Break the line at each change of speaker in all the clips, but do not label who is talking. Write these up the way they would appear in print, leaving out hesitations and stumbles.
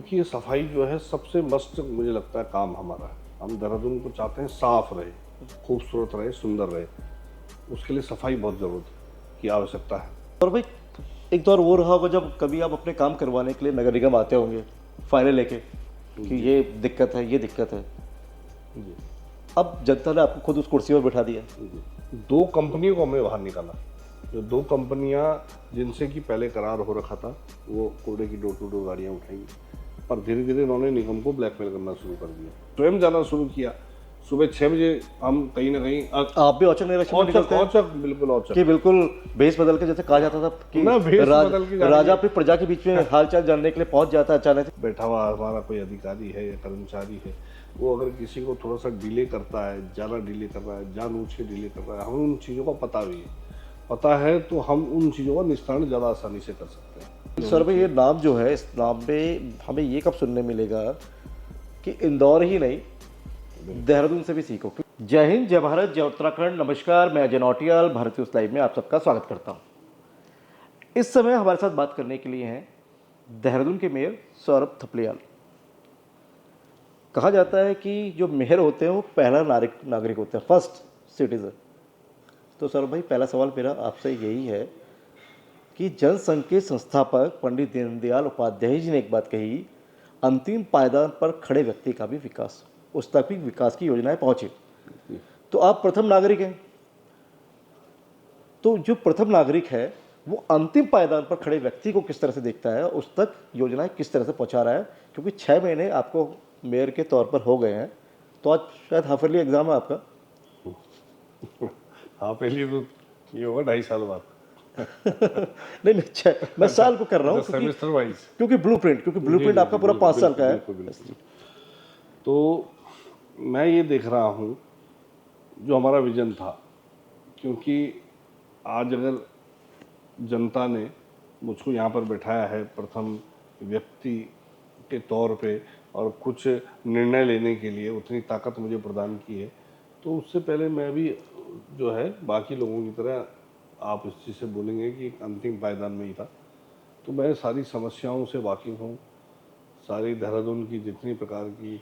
देखिए सफाई जो है सबसे मस्त मुझे लगता है काम हमारा है। हम देहरादून को चाहते हैं साफ रहे, खूबसूरत रहे, सुंदर रहे। उसके लिए सफाई बहुत ज़रूरत की आवश्यकता है।
और भाई एक दौर वो रहा होगा जब कभी आप अपने काम करवाने के लिए नगर निगम आते होंगे फाइलें लेके कि ये दिक्कत है, ये दिक्कत है।
जी
अब जनता ने आपको खुद उस कुर्सी पर बैठा दिया।
जी। दो कंपनियों को हमने बाहर निकाला। जो दो कंपनियां जिनसे कि पहले करार हो रखा था, वो कूड़े की डोर टू डोर गाड़ियाँ उठाई, पर धीरे धीरे उन्होंने निगम को ब्लैकमेल करना शुरू कर दिया। स्वयं जाना शुरू किया। सुबह 6 बजे हम कहीं ना कहीं
आप भी औचक निरीक्षण में
औचक
निकलते हैं
औचक बिल्कुल औचक
कि बिल्कुल भेष बदल के, जैसे कहा जाता था कि
ना भेष बदल के जाने
राजा
की-
अपनी प्रजा के बीच में हालचाल जानने के लिए पहुंच जाता है अचानक से।
बैठा हुआ हमारा कोई अधिकारी है या कर्मचारी है, वो अगर किसी को थोड़ा सा डिले करता है, ज़्यादा डिले कर रहा है, जानबूझ के डिले कर रहा है, हमें उन चीज़ों का पता भी है। पता है तो हम उन चीज़ों का निस्तारण ज़्यादा आसानी से कर सकते हैं।
सर भाई ये नाम जो है, इस नाम में हमें ये कब सुनने मिलेगा कि इंदौर ही नहीं देहरादून से भी सीखो। जय हिंद, जय भारत, जय उत्तराखंड। नमस्कार, मैं अजय नौटियाल भारतीय उस लाइव में आप सबका स्वागत करता हूं। इस समय हमारे साथ बात करने के लिए हैं देहरादून के मेयर सौरभ थपलियाल। कहा जाता है कि जो मेयर होते हैं वो पहला नागरिक होते हैं, फर्स्ट सिटीजन। तो सौरभ भाई, पहला सवाल मेरा आपसे यही है कि जनसंघ के संस्थापक पंडित दीनदयाल उपाध्याय जी ने एक बात कही, अंतिम पायदान पर खड़े व्यक्ति का भी विकास, उस तक भी विकास की योजनाएं पहुंचे। तो आप प्रथम नागरिक हैं, तो जो प्रथम नागरिक है वो अंतिम पायदान पर खड़े व्यक्ति को किस तरह से देखता है, उस तक योजनाएं किस तरह से पहुंचा रहा है? क्योंकि 6 महीने आपको मेयर के तौर पर हो गए हैं, तो आज शायद हाफ ईयरली एग्जाम है आपका।
हाँ, पहले तो ये होगा 2.5 साल बाद।
नहीं, मैं साल को कर रहा हूँ
सेमेस्टर वाइज।
क्योंकि ब्लूप्रिंट आपका पूरा 5 साल का है।
बिल्कुल। तो मैं ये देख रहा हूँ जो हमारा विजन था, क्योंकि आज अगर जनता ने मुझको यहाँ पर बैठाया है प्रथम व्यक्ति के तौर पे और कुछ निर्णय लेने के लिए उतनी ताकत मुझे प्रदान की है, तो उससे पहले मैं भी जो है बाकी लोगों की तरह, आप इस चीज़ से बोलेंगे कि अंतिम पायदान में ही था, तो मैं सारी समस्याओं से वाकिफ़ हूँ। सारी देहरादून की जितनी प्रकार की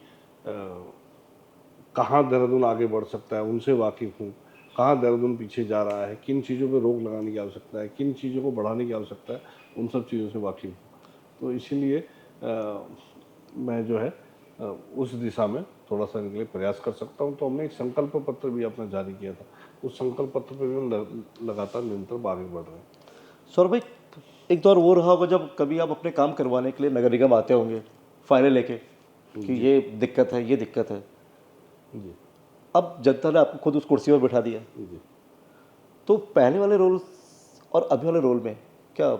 कहाँ देहरादून आगे बढ़ सकता है उनसे वाकिफ़ हूँ। कहाँ देहरादून पीछे जा रहा है, किन चीज़ों पे रोक लगाने की आवश्यकता है, किन चीज़ों को बढ़ाने की आवश्यकता है, उन सब चीज़ों से वाकिफ़ हूँ। तो इसीलिए मैं जो है उस दिशा में थोड़ा सा इनके लिए प्रयास कर सकता हूँ। तो हमने एक संकल्प पत्र भी अपना जारी किया था, उस संकल्प पत्र पर भी हम लगातार निरंतर आगे बढ़ रहे हैं।
सौरभ भाई, एक दौर वो रहा होगा जब कभी आप अपने काम करवाने के लिए नगर निगम आते होंगे फाइलें लेके कि ये दिक्कत है, ये दिक्कत है।
जी।
अब जनता ने आपको खुद उस कुर्सी पर बैठा दिया।
जी।
तो पहले वाले रोल और अभी वाले रोल में क्या?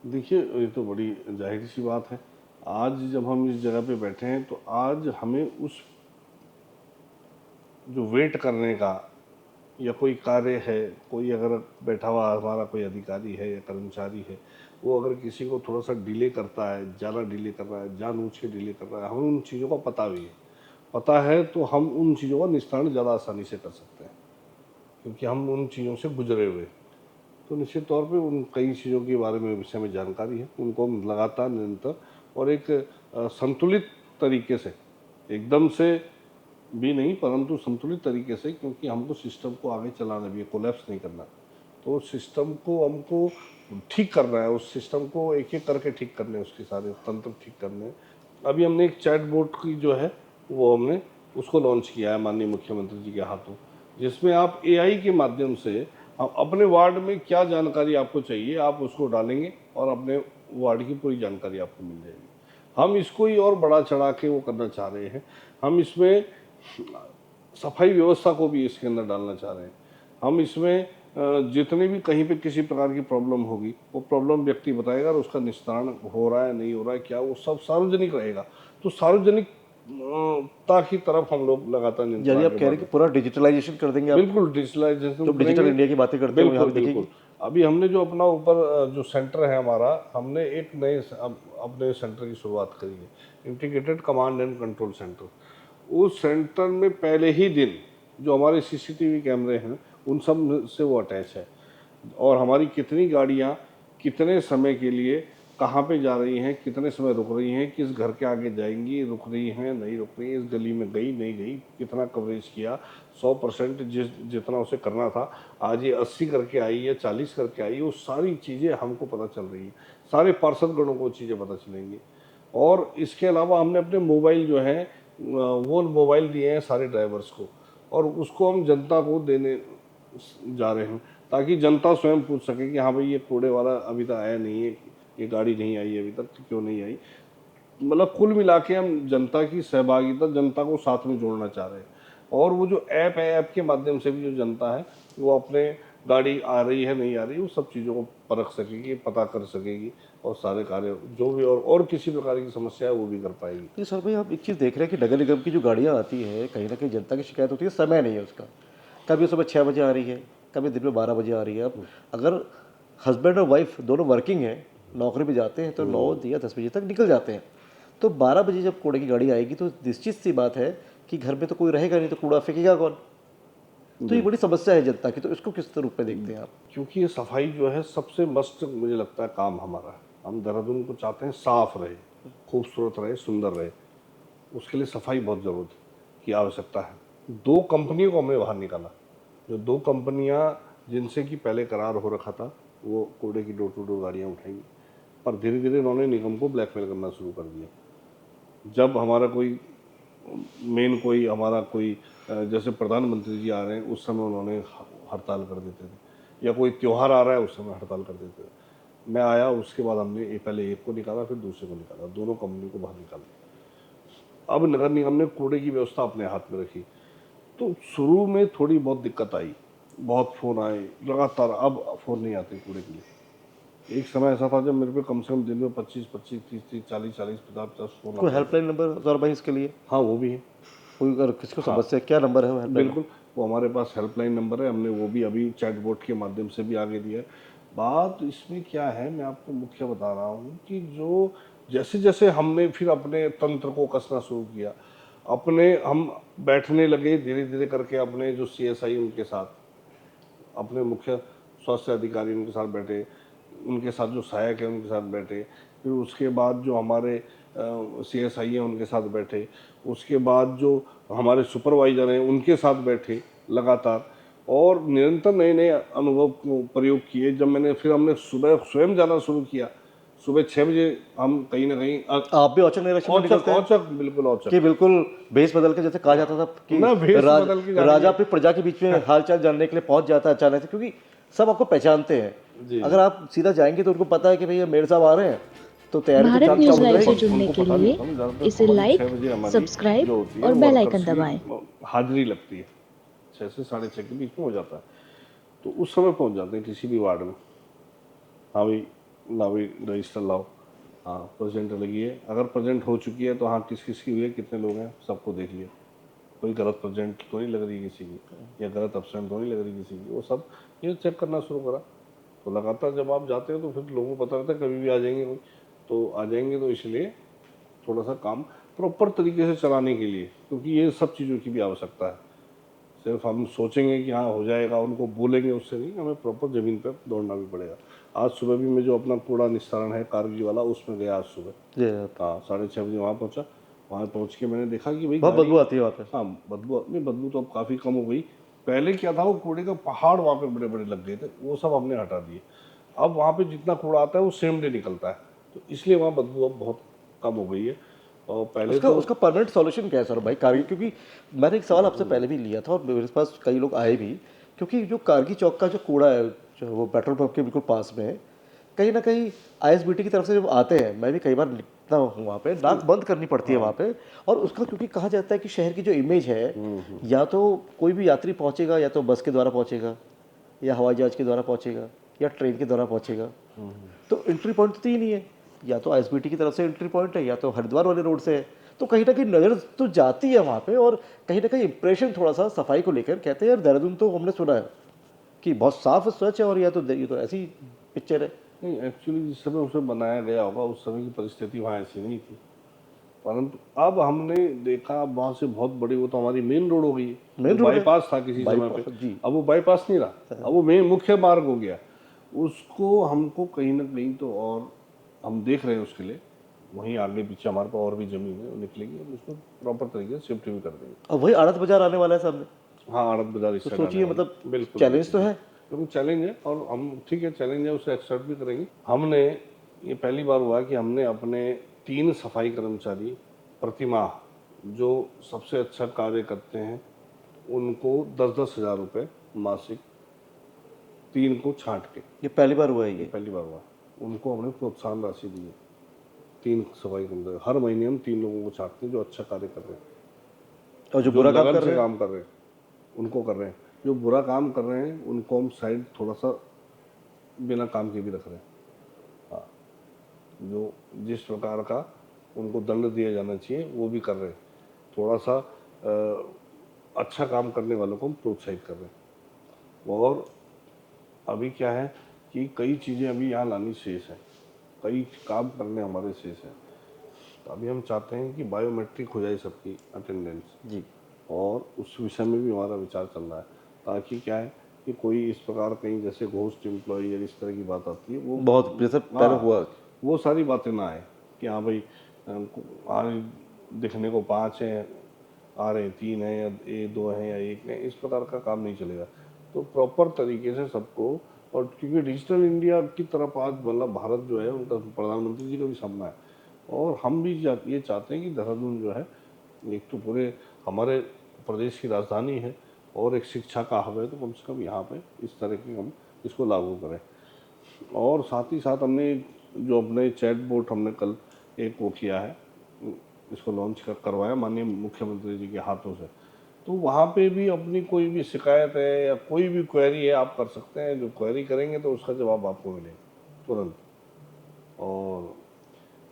देखिए, ये तो बड़ी जाहिर सी बात है। आज जब हम इस जगह पे बैठे हैं तो आज हमें उस जो वेट करने का या कोई कार्य है, कोई अगर बैठा हुआ हमारा कोई अधिकारी है या कर्मचारी है, वो अगर किसी को थोड़ा सा डिले करता है, ज़्यादा डिले कर रहा है, जानबूझ के डिले कर रहा है, हमें उन चीज़ों का पता भी है। पता है तो हम उन चीज़ों का निस्तारण ज़्यादा आसानी से कर सकते हैं, क्योंकि हम उन चीज़ों से गुजरे हुए। तो निश्चित तौर पे उन कई चीज़ों के बारे में विषय में जानकारी है, उनको हम लगातार निरंतर और एक संतुलित तरीके से, एकदम से भी नहीं परंतु संतुलित तरीके से, क्योंकि हमको सिस्टम को आगे चलाना भी है, कोलैप्स नहीं करना। तो सिस्टम को हमको ठीक करना है, उस सिस्टम को एक एक करके ठीक करने, उसके सारे तंत्र ठीक करने। अभी हमने एक चैट बोट की जो है वो हमने उसको लॉन्च किया है माननीय मुख्यमंत्री जी के हाथों, जिसमें आप एआई के माध्यम से हम अपने वार्ड में क्या जानकारी आपको चाहिए आप उसको डालेंगे और अपने वार्ड की पूरी जानकारी आपको मिल जाएगी। हम इसको ही और बड़ा चढ़ा के वो करना चाह रहे हैं। हम इसमें सफाई व्यवस्था को भी इसके अंदर डालना चाह रहे हैं। हम इसमें जितने भी कहीं पे किसी प्रकार की प्रॉब्लम होगी, वो प्रॉब्लम व्यक्ति बताएगा और उसका निस्तारण हो रहा है नहीं हो रहा है क्या, वो सब सार्वजनिक रहेगा। तो सार्वजनिक की तरफ हम लोग लगातार
यदि आप कह रहे हैं कि पूरा डिजिटलाइजेशन कर देंगे आप,
बिल्कुल डिजिटलाइजेशन
तो डिजिटल इंडिया की बातें करते हैं,
बिल्कुल बिल्कुल। अभी हमने जो अपना ऊपर जो सेंटर है हमारा, हमने एक नए अपने सेंटर की शुरुआत करी है, integrated command and control centre. उस सेंटर में पहले ही दिन जो हमारे सीसीटीवी कैमरे हैं उन सब से वो अटैच है, और हमारी कितनी गाड़ियाँ कितने समय के लिए कहाँ पे जा रही हैं, कितने समय रुक रही हैं, किस घर के आगे जाएंगी, रुक रही हैं नहीं रुक रही हैं, इस गली में गई नहीं गई, कितना कवरेज किया, 100% जितना उसे करना था आज ये 80 करके आई है, 40 करके आई है, वो सारी चीज़ें हमको पता चल रही हैं, सारे पार्षद गणों को चीज़ें पता चलेंगी। और इसके अलावा हमने अपने मोबाइल जो है वो मोबाइल दिए हैं सारे ड्राइवर्स को, और उसको हम जनता को देने जा रहे हैं ताकि जनता स्वयं पूछ सके कि हाँ भाई ये कूड़े वाला अभी तक आया नहीं है, ये गाड़ी नहीं आई है अभी तक, तो क्यों नहीं आई। मतलब कुल मिला के हम जनता की सहभागिता, जनता को साथ में जोड़ना चाह रहे हैं। और वो जो ऐप है, ऐप के माध्यम से भी जो जनता है वो अपने गाड़ी आ रही है नहीं आ रही, वो सब चीज़ों को परख सकेगी, पता कर सकेगी, और सारे कार्य जो भी और किसी प्रकार की समस्या है वो भी कर पाएगी।
ये सर भाई आप एक चीज़ देख रहे हैं कि नगर निगम की जो गाड़ियाँ आती है कहीं ना कहीं जनता की शिकायत होती है, समय नहीं है उसका। कभी सुबह 6 बजे आ रही है, कभी दिन में 12 बजे आ रही है। अब अगर हस्बैंड और वाइफ दोनों वर्किंग हैं, नौकरी पे जाते हैं तो 9 या 10 बजे तक निकल जाते हैं, तो 12 बजे जब कूड़े की गाड़ी आएगी तो निश्चित सी बात है कि घर में तो कोई रहेगा नहीं, तो कूड़ा फेंकेगा कौन। तो ये बड़ी समस्या है जनता की, तो इसको किस रूप में देखते हैं आप?
क्योंकि ये सफाई जो है सबसे मस्त मुझे लगता है काम हमारा है। हम देहरादून को चाहते हैं साफ रहे, खूबसूरत रहे, सुंदर रहे, उसके लिए सफाई बहुत ज़रूरत की आवश्यकता है। 2 कंपनियों को हमने बाहर निकाला, जो 2 कंपनियां जिनसे कि पहले करार हो रखा था वो कूड़े की डोर टू डोर गाड़ियाँ उठाएंगी, पर धीरे धीरे उन्होंने निगम को ब्लैकमेल करना शुरू कर दिया। जब हमारा कोई मेन कोई हमारा कोई जैसे प्रधानमंत्री जी आ रहे हैं उस समय उन्होंने हड़ताल कर देते थे, या कोई त्यौहार आ रहा है उस समय हड़ताल कर देते थे। मैं आया उसके बाद हमने पहले एक को निकाला, फिर दूसरे को निकाला, दोनों कंपनी को बाहर निकाला। अब नगर निगम ने कूड़े की व्यवस्था अपने हाथ में रखी, तो शुरू में थोड़ी बहुत दिक्कत आई, बहुत फ़ोन आए लगातार, अब फ़ोन नहीं आते कूड़े के लिए। एक समय ऐसा था जब मेरे पे कम से कम दिन में 25, 30, 40, 50 फ़ोन
कोई
आते।
हेल्पलाइन नंबर सर भाई इसके लिए?
हाँ वो भी है,
कोई अगर किसको समस्या, क्या नंबर है वो हेल्पलाइन?
बिल्कुल, वो हमारे पास हेल्पलाइन नंबर है, हमने वो भी अभी चैटबॉट के माध्यम से भी आगे दिया है। बात इसमें क्या है, मैं आपको मुख्य बता रहा हूँ कि जो जैसे जैसे हमने फिर अपने तंत्र को कसना शुरू किया, अपने हम बैठने लगे धीरे धीरे करके अपने जो CSI उनके साथ, अपने मुख्य स्वास्थ्य अधिकारी उनके साथ बैठे, उनके साथ जो सहायक है उनके साथ बैठे, फिर उसके बाद जो हमारे CSI हैं उनके साथ बैठे, उसके बाद जो हमारे सुपरवाइजर हैं उनके साथ बैठे लगातार, और निरंतर नए नए अनुभव को प्रयोग किए। जब हमने सुबह स्वयं जाना शुरू किया, सुबह 6 बजे हम कहीं ना कहीं
आप भी औचक निरीक्षण में निकलते हैं
औचक, बिल्कुल औचक,
कि बिल्कुल भेष बदल के, जैसे कहा जाता था कि
ना भेष बदल के जाने
राजा अपनी प्रजा के बीच में हालचाल जानने के लिए पहुंच जाता है अचानक से, क्योंकि सब आपको पहचानते हैं। अगर आप सीधा जाएंगे तो उनको पता है कि भैया मेयर साहब आ रहे हैं, तो तैयारी तो
भारत
चाल
न्यूज
चालू
लाइव से
रहेगी।
जुड़ने के लिए इसे लाइक, सब्सक्राइब और बेल आइकन दबाएं।
हाजिरी लगती है 6 से 6:30 के बीच में हो जाता है, तो उस समय पहुंच जाते हैं किसी भी वार्ड में। हाँ भाई लाओ भाई रजिस्टर लाओ, हाँ प्रेजेंट लगी है, अगर प्रेजेंट हो चुकी है तो हाँ किस किस की हुई है, कितने लोग हैं, सबको देख लिया, कोई गलत प्रेजेंट तो नहीं लग रही किसी की, या गलत एब्सेंट तो नहीं लग रही किसी की, वो सब ये चेक करना शुरू करा। तो लगातार जब आप जाते हो तो फिर लोगों को पता रहता है कभी भी आ जाएंगे कोई, तो आ जाएंगे, तो इसलिए थोड़ा सा काम प्रॉपर तरीके से चलाने के लिए, क्योंकि ये सब चीज़ों की भी आवश्यकता है। सिर्फ हम सोचेंगे कि हाँ हो जाएगा, उनको बोलेंगे, उससे नहीं, हमें प्रॉपर ज़मीन पर दौड़ना भी पड़ेगा। आज सुबह भी मैं जो अपना कूड़ा निस्तारण है कारगिल वाला, उसमें गया आज सुबह, हाँ 6:30 बजे वहाँ पहुँचा। वहाँ पहुँच के मैंने देखा कि भाई
बहुत बदबू आती है वहाँ पे।
हाँ बदबू तो अब काफ़ी कम हो गई। पहले क्या था, वो कूड़े का पहाड़ वहाँ पे बड़े बड़े लग गए थे, वो सब हमने हटा दिए। अब वहाँ पे जितना कूड़ा आता है वो सेम डे निकलता है, तो इसलिए वहाँ बदबू अब बहुत कम हो गई है। और पहले
उसका परमानेंट सॉल्यूशन क्या है सर भाई कारगिल? क्योंकि मैंने एक सवाल आपसे पहले भी लिया था और मेरे पास कई लोग आए भी, क्योंकि जो कारगिल चौक का जो कूड़ा है, जो वो पेट्रोल पंप के बिल्कुल पास में है, कहीं ना कहीं ISBT की तरफ से जब आते हैं, मैं भी कई बार लिखता हूँ वहाँ पे, नाक बंद करनी पड़ती है वहाँ पे। और उसका क्योंकि कहा जाता है कि शहर की जो इमेज है, या तो कोई भी यात्री पहुँचेगा या तो बस के द्वारा पहुँचेगा, या हवाई जहाज के द्वारा पहुँचेगा, या ट्रेन के द्वारा पहुँचेगा, तो एंट्री पॉइंट तो तीन ही है, या तो ISBT की तरफ से एंट्री पॉइंट है, या तो हरिद्वार वाले रोड से है। तो कहीं ना कहीं नज़र तो जाती है वहाँ पे, और कहीं ना कहीं इंप्रेशन थोड़ा सा सफाई को लेकर, कहते हैं यार देहरादून तो हमने सुना है कि बहुत साफ स्वच्छ है, और ये तो ऐसी पिक्चर है।
नहीं, एक्चुअली जिस समय उसे बनाया गया होगा उस समय की परिस्थिति वहाँ ऐसी नहीं थी, परंतु अब हमने देखा वहाँ से बहुत बड़ी, वो तो हमारी मेन रोड हो गई है, बाईपास था किसी समय पे, अब वो बाईपास नहीं रहा, अब वो मेन मुख्य मार्ग हो गया। उसको हमको कहीं ना कहीं तो और हम देख रहे हैं उसके लिए, वहीं आगे पीछे हमारे पास और भी ज़मीन है, वो निकलेगी, हम उसको प्रॉपर तरीके से शिफ्ट भी कर देंगे।
अब वही आड़त बाजार आने वाला है सामने,
हाँ, आड़त बाजार इस
तो
साइड आने
सोचिए
वाला है।
मतलब
बिल्कुल
चैलेंज तो है।
बिल्कुल चैलेंज है, और हम ठीक है, चैलेंज है, उसे एक्सेप्ट भी करेंगे। हमने ये पहली बार हुआ कि हमने अपने 3 सफाई कर्मचारी प्रतिमाह जो सबसे अच्छा कार्य करते हैं उनको 10-10 हज़ार रुपये मासिक 3 को छांट के,
ये पहली बार हुआ है ये।
पहली बार हुआ, उनको हमने प्रोत्साहन राशि दी है। 3 सफाई कर्मचारी हर महीने हम 3 लोगों को छांटते हैं जो अच्छा कार्य कर रहे हैं,
और जो
जो
बुरा काम
लगन
कर
से
रहे हैं
काम कर रहे हैं उनको कर रहे हैं, जो बुरा काम कर रहे हैं उनको हम साइड थोड़ा सा बिना काम के भी रख रहे हैं। हाँ, जो जिस प्रकार का उनको दंड दिया जाना चाहिए वो भी कर रहे हैं। थोड़ा सा अच्छा काम करने वालों को हम प्रोत्साहित कर रहे हैं। और अभी क्या है कि कई चीज़ें अभी यहाँ लानी शेष है, कई काम करने हमारे शेष हैं। तो अभी हम चाहते हैं कि बायोमेट्रिक हो जाए सबकी अटेंडेंस
जी।
और उस विषय में भी हमारा विचार चल रहा है, ताकि क्या है कि कोई इस प्रकार कहीं जैसे घोस्ट एम्प्लॉय या इस तरह की बात आती है, वो
बहुत जैसे पहले
हाँ,
हुआ।
वो सारी बातें ना आए कि हाँ भाई आज दिखने को 5 हैं, आ रहे हैं 3 हैं या 2 हैं या 1 हैं, इस प्रकार का काम नहीं चलेगा। तो प्रॉपर तरीके से सबको, और क्योंकि डिजिटल इंडिया की तरफ आज मतलब भारत जो है उनका प्रधानमंत्री जी का भी सपना है, और हम भी ये चाहते हैं कि देहरादून जो है एक तो पूरे हमारे प्रदेश की राजधानी है और एक शिक्षा का हब है, तो कम से कम यहाँ पे इस तरह की हम इसको लागू करें। और साथ ही साथ हमने जो अपने चैट बोट हमने कल एक वो किया है, इसको लॉन्च करवाया माननीय मुख्यमंत्री जी के हाथों से, तो वहाँ पे भी अपनी कोई भी शिकायत है या कोई भी क्वेरी है आप कर सकते हैं। जो क्वेरी करेंगे तो उसका जवाब आपको मिलेगा तुरंत, और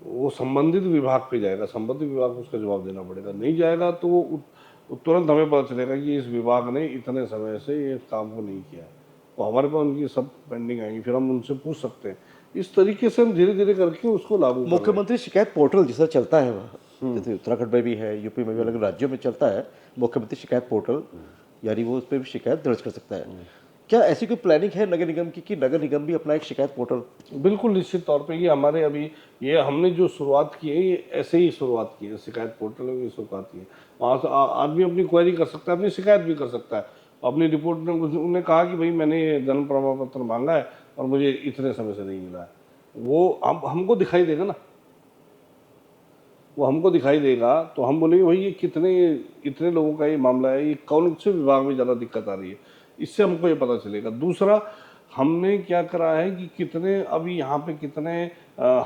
वो संबंधित विभाग पे जाएगा, संबंधित विभाग को उसका जवाब देना पड़ेगा। नहीं जाएगा तो वो तुरंत हमें पता चलेगा कि इस विभाग ने इतने समय से ये काम को नहीं किया है, तो हमारे पास उनकी सब पेंडिंग आएंगी, फिर हम उनसे पूछ सकते हैं। इस तरीके से हम धीरे धीरे करके उसको लागू कर रहे हैं।
मुख्यमंत्री शिकायत पोर्टल जिसका चलता है वहाँ, जैसे उत्तराखंड में भी है, यूपी में भी, अलग राज्यों में चलता है मुख्यमंत्री शिकायत पोर्टल, यानी वो उस पर भी शिकायत दर्ज कर सकता है। क्या ऐसी कोई प्लानिंग है नगर निगम की कि नगर निगम भी अपना एक शिकायत पोर्टल?
बिल्कुल निश्चित तौर पे ये हमारे अभी ये हमने जो शुरुआत की है ये ऐसे ही शुरुआत की है, शिकायत पोर्टल में भी शुरुआत की है। वहाँ से आदमी अपनी क्वेरी कर सकता है, अपनी शिकायत भी कर सकता है। अपनी रिपोर्ट में उन्होंने कहा कि भाई मैंने ये जन्म प्रमाण पत्र मांगा है और मुझे इतने समय से नहीं मिला है, वो हमको दिखाई देगा ना, वो हमको दिखाई देगा, तो हम बोलेंगे भाई ये इतने लोगों का ये मामला है, ये कौन से विभाग में ज़्यादा दिक्कत आ रही है, इससे हमको ये पता चलेगा। दूसरा, हमने क्या करा है कि कितने अभी यहाँ पे कितने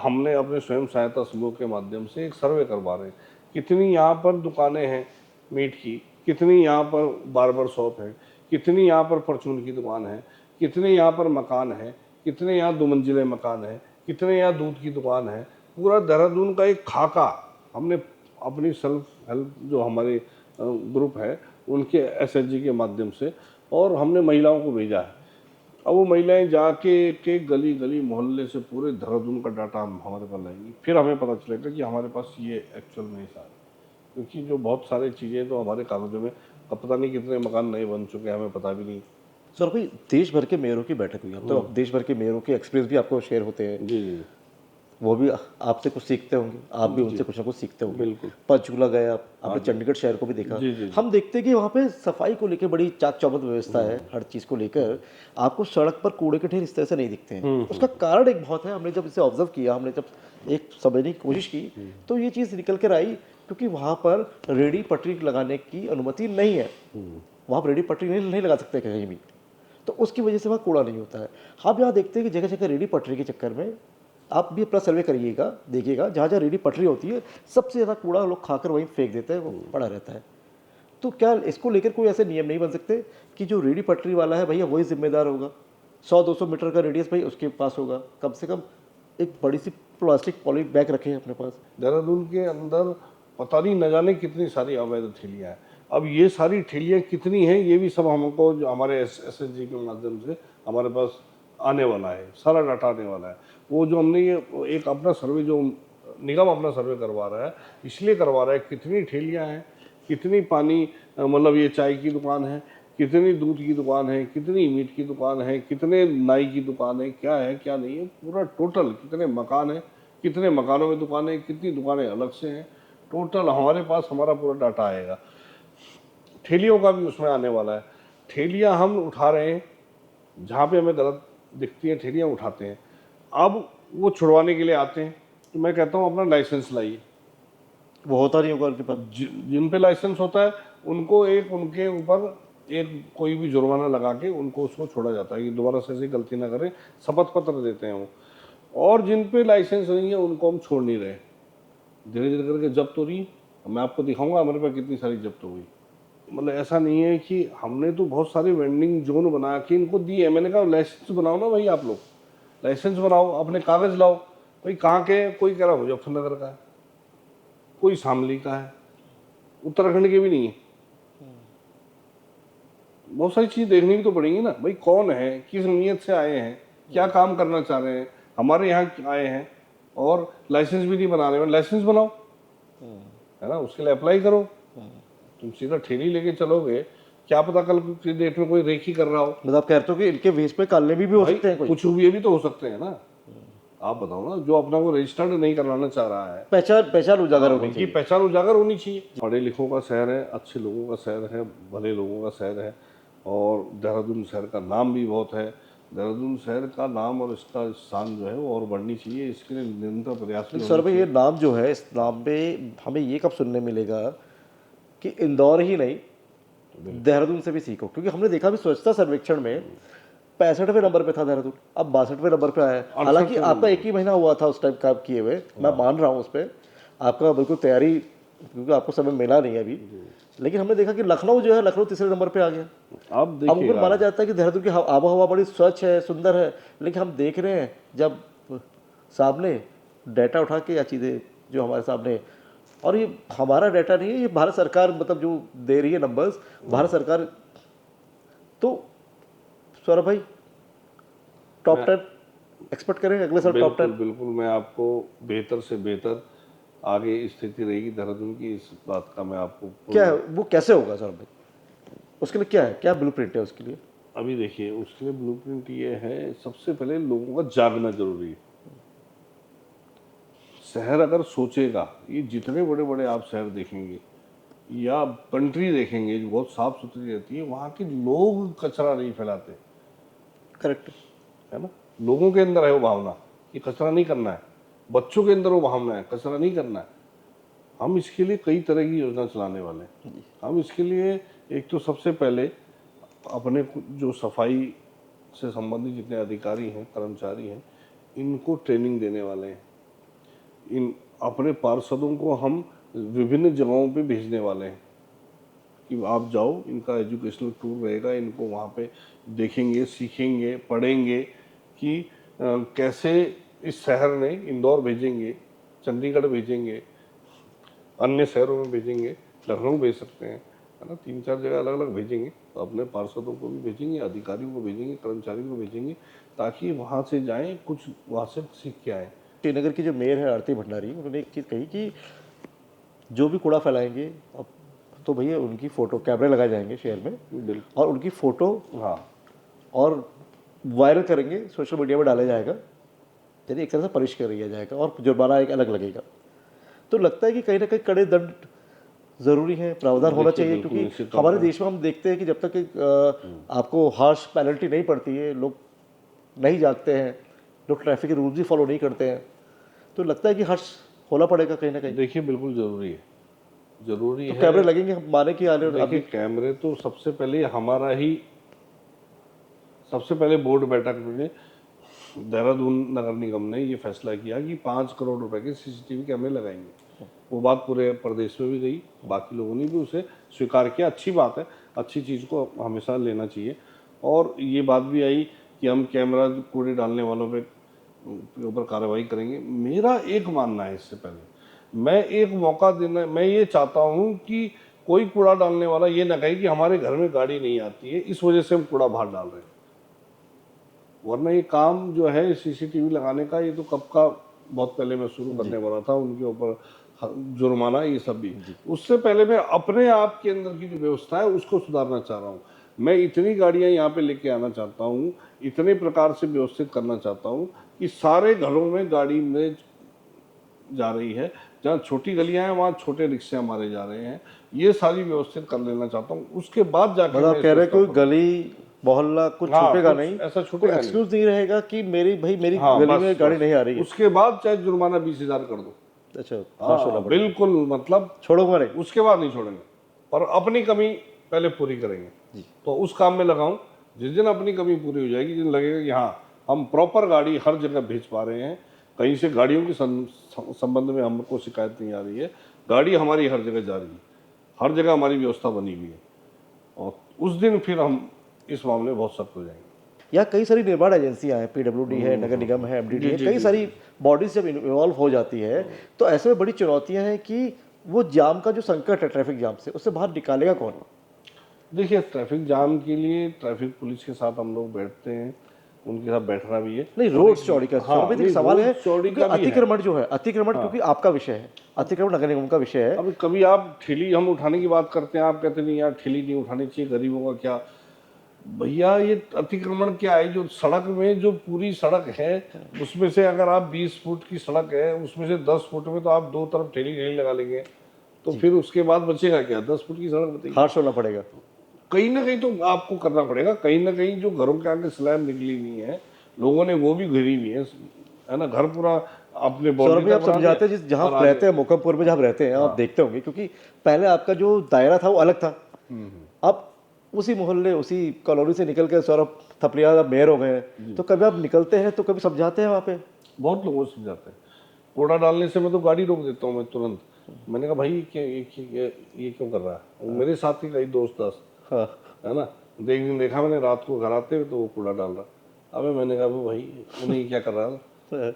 हमने अपने स्वयं सहायता समूह के माध्यम से एक सर्वे करवा रहे हैं, कितनी यहाँ पर दुकानें हैं मीट की, कितनी यहाँ पर बार्बर शॉप है, कितनी यहाँ पर परचून की दुकान है, कितने यहाँ पर मकान है, कितने यहाँ 2 मंजिले मकान है, कितने यहाँ दूध की दुकान है। पूरा देहरादून का एक खाका हमने अपनी सेल्फ हेल्प जो हमारे ग्रुप है उनके एसएचजी के माध्यम से, और हमने महिलाओं को भेजा है। अब वो महिलाएं जाके के गली गली मोहल्ले से पूरे देहरादून का डाटा हम हमारे पास लाएंगी, फिर हमें पता चलेगा कि हमारे पास ये एक्चुअल में ऐसा है। क्योंकि जो बहुत सारी चीज़ें तो हमारे कागजों में, अब पता नहीं कितने मकान नए बन चुके हैं, हमें पता भी नहीं।
सर भाई, देश भर के मेयरों की बैठक हुई, अब तो देश भर के मेयरों के एक्सपीरियंस भी आपको शेयर होते हैं,
जी जी
वो भी आपसे कुछ सीखते होंगे, आप भी उनसे कुछ ना कुछ सीखते होंगे।
बिल्कुल।
पंचकूला गए आप, आपने चंडीगढ़ शहर को भी देखा।
जी, जी, जी।
हम देखते हैं कि वहाँ पे सफाई को लेकर बड़ी चाक चौबंद व्यवस्था है, हर चीज़ को लेकर आपको सड़क पर कूड़े के ढेर इस तरह से नहीं दिखते हैं। उसका कारण एक बहुत है, हमने जब इसे ऑब्जर्व किया, हमने जब एक समझने की कोशिश की, तो ये चीज़ निकल कर आई, क्योंकि वहाँ पर रेडी पटरी लगाने की अनुमति नहीं है, वहाँ पर रेडी पटरी नहीं लगा सकते कहीं भी, तो उसकी वजह से वहाँ कूड़ा नहीं होता है। हम यहाँ देखते हैं कि जगह जगह रेडी पटरी के चक्कर में, आप भी अपना सर्वे करिएगा, देखिएगा जहाँ जहाँ रेडी पटरी होती है सबसे ज़्यादा कूड़ा लोग खाकर वहीं फेंक देते हैं, वो पड़ा रहता है। तो क्या इसको लेकर कोई ऐसे नियम नहीं बन सकते कि जो रेडी पटरी वाला है भैया वही जिम्मेदार होगा, 100-200 मीटर का रेडियस भाई उसके पास होगा, कम से कम एक बड़ी सी प्लास्टिक पॉली बैग रखें अपने पास।
देहरादून के अंदर पता नहीं न जाने कितनी सारी अवैध ठेलियाँ हैं। अब ये सारी ठेलियाँ कितनी हैं ये भी सब हमको जो हमारे एसएचजी के माध्यम से हमारे पास आने वाला है, सारा डाटा आने वाला है। वो जो हमने ये एक अपना सर्वे जो निगम अपना सर्वे करवा रहा है, इसलिए करवा रहा है कितनी ठेलियाँ हैं, कितनी पानी मतलब ये चाय की दुकान है, कितनी दूध की दुकान है, कितनी मीट की दुकान है, कितने नाई की दुकान है, क्या नहीं है, पूरा टोटल कितने मकान है, कितने मकानों में दुकानें, कितनी दुकानें अलग से हैं, टोटल हमारे पास हमारा पूरा डाटा आएगा। ठेलियों का भी उसमें आने वाला है। ठेलियाँ हम उठा रहे हैं, जहाँ पे हमें गलत दिखती है ठेलियाँ उठाते हैं। अब वो छुड़वाने के लिए आते हैं, तो मैं कहता हूँ अपना लाइसेंस लाइए।
वो होता नहीं होगा उनके पास।
जिन पे लाइसेंस होता है उनको उनके ऊपर एक कोई भी जुर्माना लगा के उनको उसको छोड़ा जाता है कि दोबारा से ऐसी गलती ना करें, शपथ पत्र देते हैं वो। और जिन पे लाइसेंस नहीं है उनको हम छोड़ नहीं रहे, धीरे धीरे करके जब्त हो रही है। मैं आपको दिखाऊंगा हमारे पास कितनी सारी जब्त हो गई। मतलब ऐसा नहीं है कि हमने तो बहुत सारे वेंडिंग जोन बना के इनको दिए। मैंने कहा लाइसेंस बनाओ ना भाई, आप लोग लाइसेंस बनाओ, अपने कागज लाओ। भाई कहाँ के, कोई कह रहा मुजफ्फरनगर का है, कोई शामली का है, उत्तराखंड के भी नहीं है। बहुत सारी चीज देखने की तो पड़ेंगी ना भाई, कौन है, किस नीयत से आए हैं, क्या काम करना चाह रहे हैं, हमारे यहाँ आए हैं और लाइसेंस भी नहीं बना रहे हैं। लाइसेंस बनाओ, है ना, उसके लिए अप्लाई करो। तुम सीधा ठेली लेके चलोगे, क्या पता कल की डेट में कोई रेकी कर रहा हो।
मतलब आप कहते हो कि इनके वेस पे कालने भी हो सकते हैं कोई।
कुछ ये भी तो हो सकते हैं ना। आप बताओ ना, जो अपना को रजिस्टर्ड नहीं करवाना चाह रहा है,
पहचान उजागर होनी
उनकी
चाहिए।
पहचान उजागर होनी चाहिए। पढ़े लिखों का शहर है, अच्छे लोगों का शहर है, भले लोगों का शहर है, और देहरादून शहर का नाम भी बहुत है। देहरादून शहर का नाम और इसका स्थान जो है वो और बढ़नी चाहिए, इसके लिए निरंतर प्रयास भी
सर भाई ये नाम जो है, इस नाम पे हमें ये कब सुनने मिलेगा कि इंदौर ही नहीं देहरादून से भी सीखो? क्योंकि हमने देखा भी स्वच्छता सर्वेक्षण में 65वें नंबर पे था देहरादून, अब 62वें नंबर पे आया है। हालांकि आपका एक ही महीना हुआ था उस टाइम काम किए हुए, मैं मान रहा हूँ उस पर आपका बिल्कुल तैयारी, क्योंकि आपको समय मिला नहीं अभी। लेकिन हमने देखा कि लखनऊ जो है, लखनऊ तीसरे नंबर पे आ गया।
अब
अब ऊपर माना जाता है कि देहरादून की आबो हवा बड़ी स्वच्छ है, सुंदर है, लेकिन हम देख रहे हैं जब सामने डाटा उठा के या चीज़ें जो हमारे सामने, और ये हमारा डाटा नहीं है, ये भारत सरकार मतलब जो दे रही है नंबर्स, भारत सरकार। तो सौरभ भाई टॉप 10 एक्सपेक्ट करें अगले साल? टॉप 10
बिल्कुल मैं आपको बेहतर से बेहतर आगे स्थिति रहेगी देहरादून की, इस बात का मैं आपको
क्या है वो, कैसे होगा सौरभ भाई? उसके लिए क्या है, क्या ब्लूप्रिंट है उसके लिए?
अभी देखिए उसके लिए ब्लूप्रिंट ये है, सबसे पहले लोगों का जागना जरूरी है। शहर अगर सोचेगा, ये जितने बड़े बड़े आप शहर देखेंगे या कंट्री देखेंगे जो बहुत साफ सुथरी रहती है, वहाँ के लोग कचरा नहीं फैलाते,
करेक्ट
है ना। लोगों के अंदर है वो भावना कि कचरा नहीं करना है, बच्चों के अंदर वो भावना है कचरा नहीं करना है। हम इसके लिए कई तरह की योजना चलाने वाले हैं। हम इसके लिए एक तो सबसे पहले अपने जो सफाई से संबंधित जितने अधिकारी हैं, कर्मचारी हैं, इनको ट्रेनिंग देने वाले हैं। इन अपने पार्षदों को हम विभिन्न जगहों पे भेजने वाले हैं कि आप जाओ, इनका एजुकेशनल टूर रहेगा, इनको वहाँ पे देखेंगे, सीखेंगे, पढ़ेंगे कि कैसे इस शहर ने, इंदौर भेजेंगे, चंडीगढ़ भेजेंगे, अन्य शहरों में भेजेंगे, लखनऊ भेज सकते हैं, है ना, 3-4 जगह अलग अलग भेजेंगे। तो अपने पार्षदों को भी भेजेंगे, अधिकारियों को भेजेंगे, कर्मचारियों को भेजेंगे, ताकि वहाँ से जाएं, कुछ वहाँ से सीख के आएँ।
श्रीनगर की जो मेयर है आरती भंडारी, उन्होंने एक चीज़ कही कि जो भी कूड़ा फैलाएंगे अब तो भैया उनकी फ़ोटो, कैमरे लगाए जाएंगे शहर में और उनकी फ़ोटो
हाँ
और वायरल करेंगे, सोशल मीडिया में डाला जाएगा, यानी एक तरह से पनिश कर दिया जाएगा और जुर्माना एक अलग लगेगा। तो लगता है कि कहीं ना कहीं कड़े दंड ज़रूरी है, प्रावधान होना चाहिए, क्योंकि हमारे देश में हम देखते हैं कि जब तक आपको हार्श पेनल्टी नहीं पड़ती है, लोग नहीं जागते हैं, लोग ट्रैफिक के रूल्स भी फॉलो नहीं करते हैं। तो लगता है कि हर्ष होना पड़ेगा कहीं ना कहीं।
देखिए बिल्कुल ज़रूरी है, ज़रूरी
तो
है।
कैमरे लगेंगे, हम माने कि आने
देखिए कैमरे तो सबसे पहले हमारा ही, सबसे पहले बोर्ड बैठक में देहरादून नगर निगम ने ये फैसला किया कि 5 करोड़ रुपए के सीसीटीवी कैमरे लगाएंगे। वो बात पूरे प्रदेश में भी गई, बाकी लोगों ने भी उसे स्वीकार किया। अच्छी बात है, अच्छी चीज़ को हमेशा लेना चाहिए। और ये बात भी आई कि हम कैमरा कूड़े डालने वालों पे ऊपर कार्रवाई करेंगे। मेरा एक मानना है, इससे पहले मैं एक मौका देना, मैं ये चाहता हूँ कि कोई कूड़ा डालने वाला ये ना कहे कि हमारे घर में गाड़ी नहीं आती है, इस वजह से हम कूड़ा बाहर डाल रहे हैं। वरना ये काम जो है सीसीटीवी लगाने का, ये तो कब का बहुत पहले मैं शुरू करने वाला था, उनके ऊपर जुर्माना ये सब भी। उससे पहले मैं अपने आप के अंदर की जो व्यवस्था है उसको सुधारना चाह रहा हूँ। मैं इतनी गाड़ियाँ यहाँ पे लेके आना चाहता हूँ, इतने प्रकार से व्यवस्थित करना चाहता हूँ कि सारे घरों में गाड़ी में जा रही है, जहाँ छोटी गलियां हैं वहाँ छोटे रिक्शे हमारे जा रहे हैं, ये सारी व्यवस्थित कर लेना चाहता हूँ। उसके बाद जाके
मतलब आप
मैं
कह रहे हैं
इसको
कोई गली मोहल्ला कुछ
हाँ,
छूटेगा
कुछ
नहीं,
ऐसा
कोई
छूटेगा नहीं।
एक्सक्यूज नहीं रहेगा कि मेरी
हाँ
गली
बस
में गाड़ी
बस।
नहीं आ रही है।
उसके बाद चाहे जुर्माना 20,000 कर दो,
अच्छा, फास्ट होना
हाँ
पड़ेगा,
बिल्कुल, मतलब
छोड़ूंगा नहीं।
उसके बाद नहीं छोड़ेंगे, पर अपनी कमी पहले पूरी करेंगे। तो उस काम में लगाऊं, जिस दिन अपनी कमी पूरी हो जाएगी, जिस दिन लगेगा कि हाँ हम प्रॉपर गाड़ी हर जगह भेज पा रहे हैं, कहीं से गाड़ियों के संबंध में हमको शिकायत नहीं आ रही है, गाड़ी हमारी हर जगह जा रही है, हर जगह हमारी व्यवस्था बनी हुई है, और उस दिन फिर हम इस मामले में बहुत सख्त हो जाएंगे।
या कई सारी निर्माण एजेंसियां हैं, पीडब्ल्यूडी है, नगर निगम है, एमडीडी है, कई सारी बॉडीज जब इन्वॉल्व हो जाती है तो ऐसे में बड़ी चुनौतियां हैं कि वो जाम का जो संकट है ट्रैफिक जाम से, उससे बाहर निकालेगा कौन?
देखिए, ट्रैफिक जाम के लिए ट्रैफिक पुलिस के साथ हम लोग बैठते हैं, उनके साथ बैठना भी है।
नहीं, रोड चौड़ी का
हाँ,
सौरभ, एक
नहीं,
सवाल है
रोड चौड़ी
क्योंकि
का भी है।
अतिक्रमण जो है, अतिक्रमण क्योंकि आपका विषय है, अतिक्रमण नगर निगम का विषय है।
अब कभी आप ठेली हम उठाने की बात करते हैं, आप कहते नहीं यार ठेली नहीं उठानी चाहिए, गरीबों का क्या। भैया ये अतिक्रमण क्या है, जो सड़क में जो पूरी सड़क है उसमें से अगर आप 20 फुट की सड़क है, उसमें से 10 फुट में तो आप दो तरफ ठेली ठेली लगा लेंगे, तो फिर उसके बाद बचेगा क्या? 10 फुट की सड़क बचेगी।
हार्श होना पड़ेगा।
कहीं ना कहीं तो आपको करना पड़ेगा, कहीं ना कहीं जो घरों के आगे स्लैब निकली हुई है, लोगों ने वो भी घेरी हुई है ना, घर पूरा अपने
सौरभ
बाउंड्री
भाई, आप
तक बना
समझाते
दिया
हैं जहाँ
और
आप रहते हैं, मोकमपुर में जहाँ आप रहते हैं, आप देखते होंगे क्योंकि पहले आपका जो दायरा था वो अलग था। अब उसी मोहल्ले उसी कॉलोनी से निकल के सौरभ थपलियाल आप मेयर हो गए हैं, तो कभी आप निकलते हैं तो कभी समझाते हैं वहाँ पे?
बहुत लोगों को समझाते हैं। कूड़ा डालने से मैं तो गाड़ी रोक देता हूँ मैं तुरंत। मैंने कहा भाई ये क्यों कर रहा है? वो मेरे साथ ही कई दोस्त
हाँ,
है ना, एक दिन देखा मैंने रात को घर आते हुए तो वो कूड़ा डाल रहा। अबे मैंने कहा भाई उन्हें क्या कर रहा है,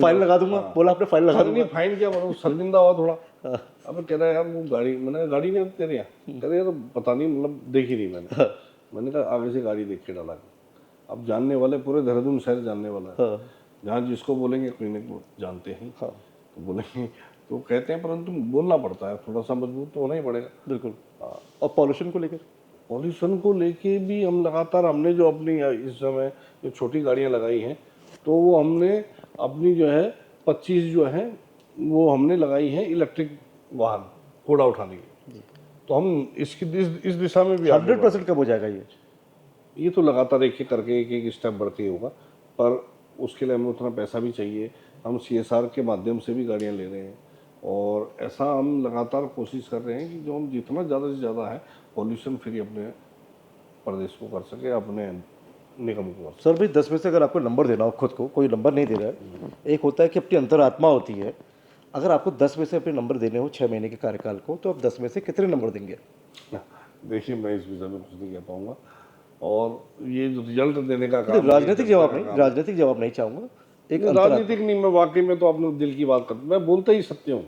फाइन लगा दूंगा, बोला आपने फाइन लगा दूंगा।
नहीं फाइन क्या बोलो, शर्मिंदा हुआ थोड़ा। अब कह रहा है यार वो गाड़ी, मैंने कहा गाड़ी नहीं तेरे यहाँ, कह रहे तो पता नहीं, मतलब देखी नहीं मैंने। मैंने कहा आगे से गाड़ी देख के डाला। अब जानने वाले पूरे देहरादून शहर जानने वाला है, जहाँ जिसको बोलेंगे कोई ना कोई जानते हैं, तो बोलेंगे तो कहते हैं, परंतु बोलना पड़ता है, थोड़ा सा मजबूत तो होना ही पड़ेगा।
बिल्कुल। और पॉल्यूशन को लेकर?
पॉल्यूशन को लेके भी हम लगातार, हमने जो अपनी इस समय जो छोटी गाड़ियाँ लगाई हैं, तो वो हमने अपनी जो है 25 जो है वो हमने लगाई है इलेक्ट्रिक वाहन कूड़ा उठाने की। तो हम इस दिशा में भी
100% कब हो जाएगा
ये तो लगातार एक एक करके एक स्टेप बढ़ते ही होगा, पर उसके लिए हमें उतना पैसा भी चाहिए। हम CSR के माध्यम से भी गाड़ियाँ ले रहे हैं, और ऐसा हम लगातार कोशिश कर रहे हैं कि जो हम जितना ज़्यादा से ज़्यादा है पॉल्यूशन फ्री अपने प्रदेश को कर सके, अपने निगम को कर सके।
सर भाई, 10 में से अगर आपको नंबर देना हो खुद को, कोई नंबर नहीं दे रहा है, एक होता है कि अपनी अंतरात्मा होती है, अगर आपको 10 में से अपने नंबर देने हो 6 महीने के कार्यकाल को, तो आप 10 में से कितने नंबर देंगे?
देखिए, मैं इस विषय में कुछ नहीं कह पाऊंगा, और ये जो रिजल्ट देने का काम,
राजनीतिक जवाब नहीं, राजनीतिक जवाब नहीं चाहूंगा, एक
राजनीतिक नहीं, मैं वाकई में तो अपने दिल की बात करता हूँ, मैं बोलता ही सत्य हूँ,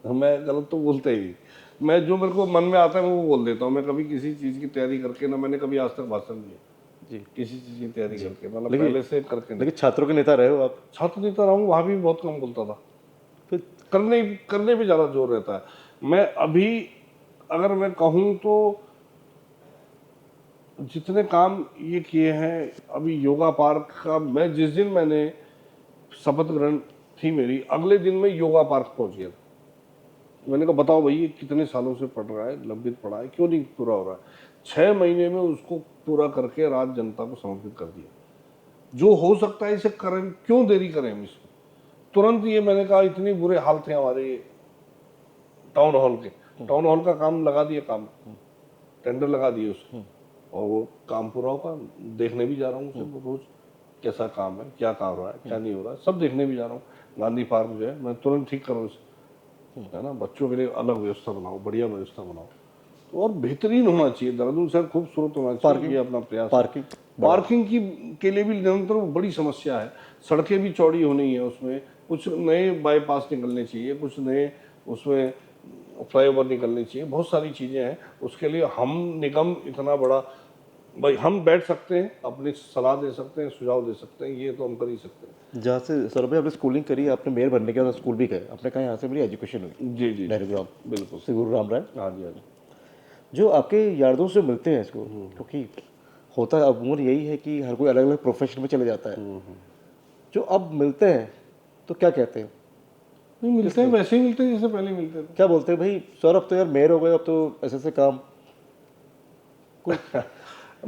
मैं गलत तो बोलता ही नहीं। मैं जो मेरे को मन में आता है मैं वो बोल देता हूँ। मैं कभी किसी चीज़ की तैयारी करके ना, मैंने कभी आज तक भाषण दिया
जी,
किसी चीज़ की तैयारी करके, मतलब पहले से करके नहीं।
लेकिन छात्रों के नेता रहे हो आप।
छात्र नेता रहा हूँ, वहाँ भी बहुत कम बोलता था,
फिर
करने भी ज़्यादा जोर रहता है। मैं अभी अगर मैं कहूँ तो जितने काम ये किए हैं, अभी योगा पार्क का, मैं जिस दिन मैंने शपथ ग्रहण थी मेरी, अगले दिन मैं योगा पार्क पहुंच गया। मैंने कहा बताओ भाई ये कितने सालों से पढ़ रहा है, लंबित पड़ा है, क्यों नहीं पूरा हो रहा है? 6 महीने में उसको पूरा करके राज्य जनता को समर्पित कर दिया। जो हो सकता है इसे करें, क्यों देरी करें हम इसमें? तुरंत ये मैंने कहा, इतने बुरे हाल थे हमारे टाउन हॉल के, टाउन हॉल का काम लगा दिया, काम टेंडर लगा दिए उसको, और वो काम पूरा होगा। देखने भी जा रहा हूँ उसे रोज, कैसा काम है, क्या काम हो रहा है, क्या नहीं हो रहा है, सब देखने भी जा रहा हूँ। गांधी पार्क जो है मैं तुरंत ठीक करूँ उसे, है ना, बच्चों के लिए अलग व्यवस्था बनाओ, बढ़िया व्यवस्था बनाओ, तो और बेहतरीन होना चाहिए। देहरादून शहर खूबसूरत होना चाहिए, ये अपना प्रयास। पार्किंग की के लिए भी निरंतर बड़ी समस्या है। सड़कें भी चौड़ी होनी है, उसमें कुछ नए बाईपास निकलने चाहिए, कुछ नए उसमें फ्लाईओवर निकलने चाहिए, बहुत सारी चीज़ें हैं। उसके लिए हम निगम इतना बड़ा, भाई हम बैठ सकते हैं, अपनी सलाह दे सकते हैं, सुझाव दे सकते हैं, ये तो हम कर ही सकते हैं।
जहाँ से सौरभ भाई आपने स्कूलिंग करी, आपने मेयर बनने के बाद स्कूल भी गए, आपने कहा यहाँ से मेरी एजुकेशन हुई।
जी जी,
नेहरू ग्राम,
बिल्कुल,
श्री गुरु राम राय।
हाँ जी, हाँ जी।
जो आपके यार दोस्त जो मिलते हैं इसको, क्योंकि होता है अब उम्र यही है कि हर कोई अलग अलग प्रोफेशन में चले जाता है, जो अब मिलते हैं तो क्या कहते हैं?
नहीं मिलते हैं, वैसे ही मिलते हैं जैसे पहले मिलते थे।
क्या बोलते हैं भाई सौरभ तो यार मेयर हो गए, अब तो ऐसे काम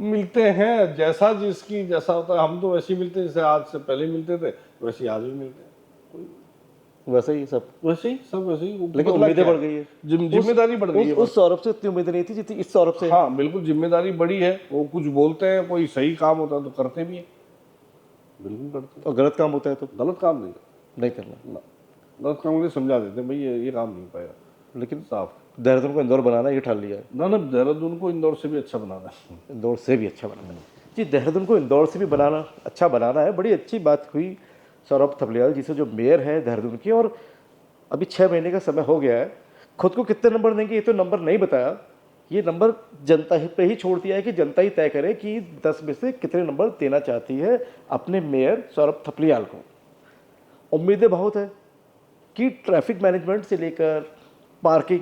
मिलते हैं, जैसा जिसकी जैसा होता है। हम तो वैसे ही मिलते हैं जैसे आज से पहले मिलते थे, वैसे ही आज भी मिलते हैं,
वैसे ही सब,
वैसे ही सब वैसे ही।
लेकिन
बदला
उम्मीदें
क्या
बढ़ गई है।
जिम्मेदारी बढ़ गई है
उस सौरभ से उतनी उम्मीद नहीं थी जितनी इस सौरभ से।
हाँ बिल्कुल, जिम्मेदारी बड़ी है। वो कुछ बोलते हैं, कोई सही काम होता है तो करते भी हैं, बिल्कुल करते
और गलत काम होता है तो
हैं। गलत काम
नहीं करना।
ना, गलत काम के लिए समझा देते हैं भाई ये काम नहीं हो पाएगा,
लेकिन
साफ।
देहरादून को इंदौर बनाना ये ठान लिया है।
ना देहरादून को इंदौर से भी अच्छा बनाना है।
इंदौर से भी अच्छा बनाना है जी, देहरादून को इंदौर से भी बनाना अच्छा बनाना है। बड़ी अच्छी बात हुई सौरभ थपलियाल जी से, जो मेयर है देहरादून की, और अभी 6 महीने का समय हो गया है। खुद को कितने नंबर देंगे ये तो नंबर नहीं बताया, ये नंबर जनता पे ही छोड़ दिया है कि जनता ही तय करे कि 10 में से कितने नंबर देना चाहती है अपने मेयर सौरभ थपलियाल को। उम्मीदें बहुत है कि ट्रैफिक मैनेजमेंट से लेकर पार्किंग,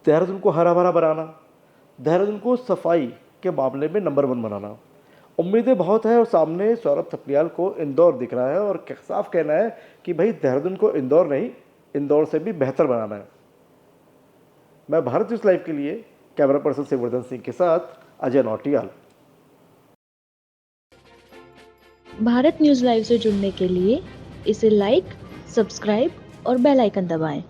देहरादून को हरा भरा बनाना, देहरादून को सफाई के मामले में नंबर 1 बनाना, उम्मीदें बहुत है। और सामने सौरभ थपलियाल को इंदौर दिख रहा है और साफ कहना है कि भाई देहरादून को इंदौर नहीं, इंदौर से भी बेहतर बनाना है। मैं भारत न्यूज़ लाइव के लिए कैमरा पर्सन शिववर्धन सिंह के साथ अजय नौटियाल।
भारत न्यूज़ लाइव से जुड़ने के लिए इसे लाइक, सब्सक्राइब और बेल आइकन दबाएं।